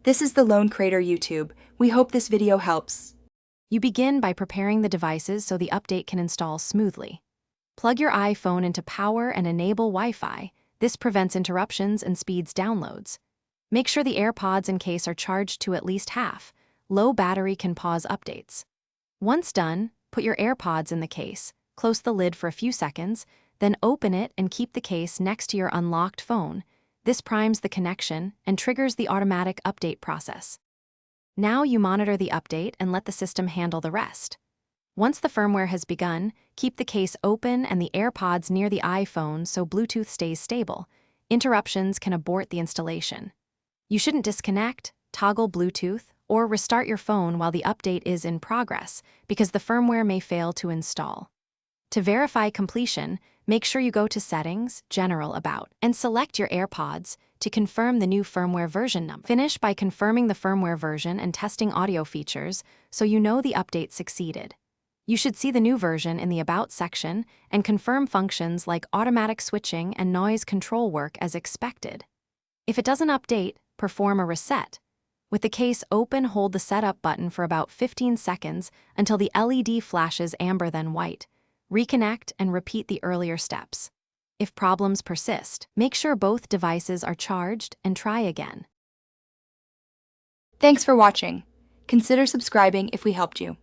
This is the Lone Crater YouTube. We hope this video helps. You begin by preparing the devices so the update can install smoothly. Plug your iPhone into power and enable Wi-Fi. This prevents interruptions and speeds downloads. Make sure the Airpods and case are charged to at least half. Low battery can pause updates. Once done, put your Airpods in the case, close the lid for a few seconds, then open it and keep the case next to your unlocked phone. This primes the connection and triggers the automatic update process. Now you monitor the update and let the system handle the rest. Once the firmware has begun, keep the case open and the AirPods near the iPhone so Bluetooth stays stable. Interruptions can abort the installation. You shouldn't disconnect, toggle Bluetooth, or restart your phone while the update is in progress because the firmware may fail to install. To verify completion, make sure you go to Settings, General About, and select your AirPods to confirm the new firmware version number. Finish by confirming the firmware version and testing audio features so you know the update succeeded. You should see the new version in the About section and confirm functions like automatic switching and noise control work as expected. If it doesn't update, perform a reset. With the case open, hold the Setup button for about 15 seconds until the LED flashes amber then white. Reconnect and repeat the earlier steps. If problems persist, make sure both devices are charged and try again. Thanks for watching. Consider subscribing if we helped you.